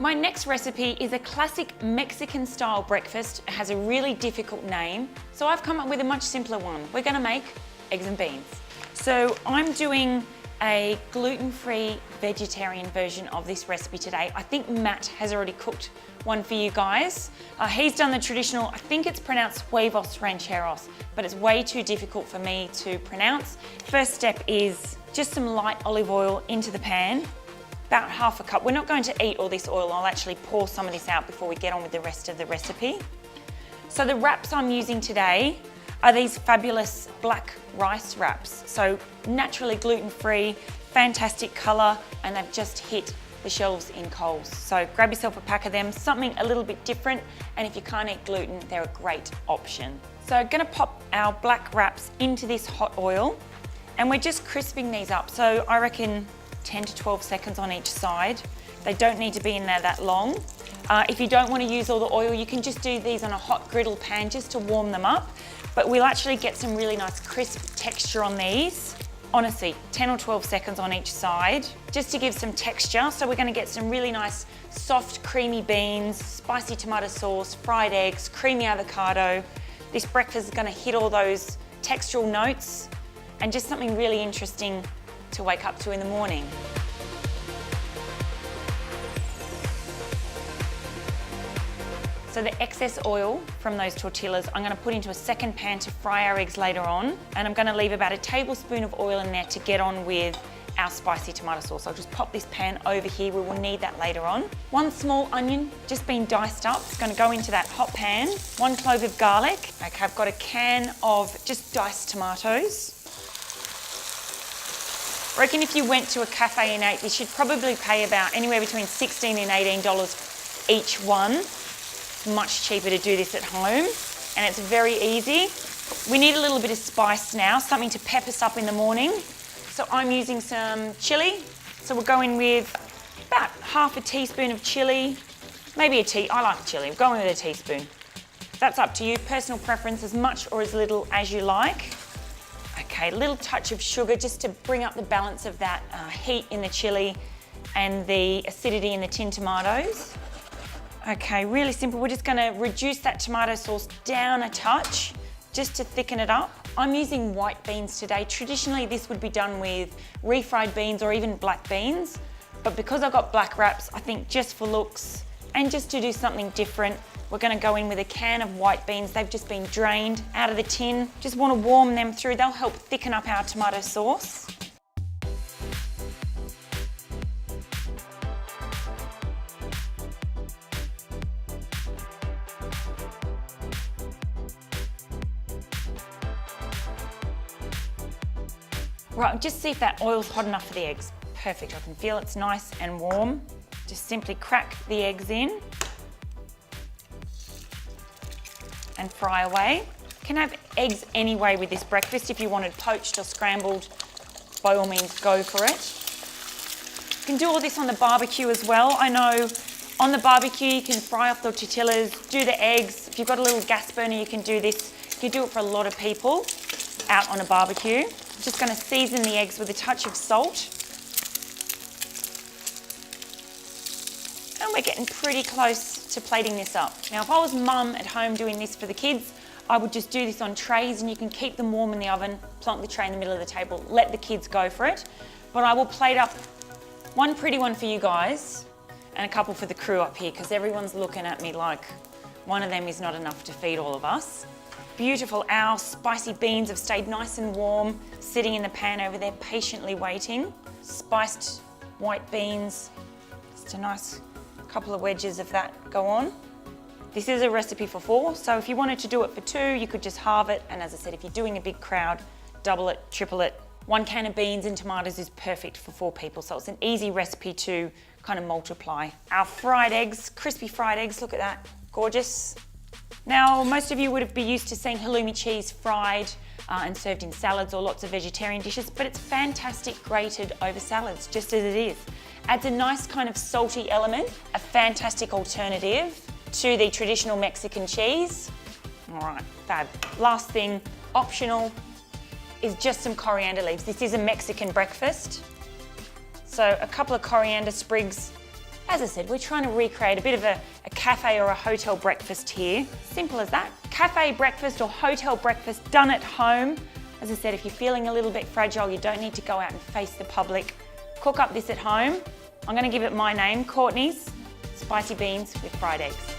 My next recipe is a classic Mexican style breakfast. It has a really difficult name, so I've come up with a much simpler one. We're gonna make eggs and beans. So I'm doing a gluten-free vegetarian version of this recipe today. I think Matt has already cooked one for you guys. He's done the traditional, I think it's pronounced huevos rancheros, but it's way too difficult for me to pronounce. First step is just some light olive oil into the pan, about half a cup. We're not going to eat all this oil. I'll actually pour some of this out before we get on with the rest of the recipe. So the wraps I'm using today are these fabulous black rice wraps. So naturally gluten-free, fantastic color, and they've just hit the shelves in Coles. So grab yourself a pack of them, something a little bit different, and if you can't eat gluten, they're a great option. So I'm gonna pop our black wraps into this hot oil, and we're just crisping these up. So I reckon 10 to 12 seconds on each side. They don't need to be in there that long. If you don't want to use all the oil, you can just do these on a hot griddle pan just to warm them up. But we'll actually get some really nice crisp texture on these. Honestly, 10 or 12 seconds on each side, just to give some texture. So we're gonna get some really nice, soft, creamy beans, spicy tomato sauce, fried eggs, creamy avocado. This breakfast is gonna hit all those textural notes and just something really interesting to wake up to in the morning. So the excess oil from those tortillas, I'm gonna put into a second pan to fry our eggs later on. And I'm gonna leave about a tablespoon of oil in there to get on with our spicy tomato sauce. I'll just pop this pan over here. We will need that later on. One small onion, just been diced up. It's gonna go into that hot pan. 1 clove of garlic. Okay, I've got a can of just diced tomatoes. I reckon if you went to a cafe and ate this, you'd probably pay about anywhere between $16 and $18 each one. Much cheaper to do this at home, and it's very easy. We need a little bit of spice now, something to pep us up in the morning. So I'm using some chili. So we're going with about half a teaspoon of chili, maybe I like chili, we're going with a teaspoon. That's up to you, personal preference, as much or as little as you like. Okay, a little touch of sugar just to bring up the balance of that heat in the chili and the acidity in the tin tomatoes. Okay, really simple. We're just gonna reduce that tomato sauce down a touch just to thicken it up. I'm using white beans today. Traditionally, this would be done with refried beans or even black beans, but because I've got black wraps, I think just for looks and just to do something different, we're gonna go in with a can of white beans. They've just been drained out of the tin. Just wanna warm them through. They'll help thicken up our tomato sauce. Right, just see if that oil's hot enough for the eggs. Perfect, I can feel it's nice and warm. Just simply crack the eggs in and fry away. You can have eggs any way with this breakfast. If you wanted poached or scrambled, by all means go for it. You can do all this on the barbecue as well. I know on the barbecue you can fry up the tortillas, do the eggs. If you've got a little gas burner, you can do this. You do it for a lot of people out on a barbecue. Just gonna season the eggs with a touch of salt. And we're getting pretty close to plating this up. Now, if I was mum at home doing this for the kids, I would just do this on trays and you can keep them warm in the oven, plonk the tray in the middle of the table, let the kids go for it. But I will plate up one pretty one for you guys and a couple for the crew up here because everyone's looking at me like one of them is not enough to feed all of us. Beautiful, our spicy beans have stayed nice and warm, sitting in the pan over there, patiently waiting. Spiced white beans, just a nice couple of wedges of that go on. This is a recipe for 4, so if you wanted to do it for 2, you could just halve it. And as I said, if you're doing a big crowd, double it, triple it. 1 can of beans and tomatoes is perfect for 4 people, so it's an easy recipe to kind of multiply. Our fried eggs, crispy fried eggs, look at that, gorgeous. Now, most of you would be used to seeing halloumi cheese fried and served in salads or lots of vegetarian dishes, but it's fantastic grated over salads, just as it is. Adds a nice kind of salty element, a fantastic alternative to the traditional Mexican cheese. All right, fab. Last thing, optional, is just some coriander leaves. This is a Mexican breakfast. So a couple of coriander sprigs As I said, we're trying to recreate a bit of a cafe or a hotel breakfast here. Simple as that. Cafe breakfast or hotel breakfast done at home. As I said, if you're feeling a little bit fragile, you don't need to go out and face the public. Cook up this at home. I'm going to give it my name, Courtney's Spicy Beans with Fried Eggs.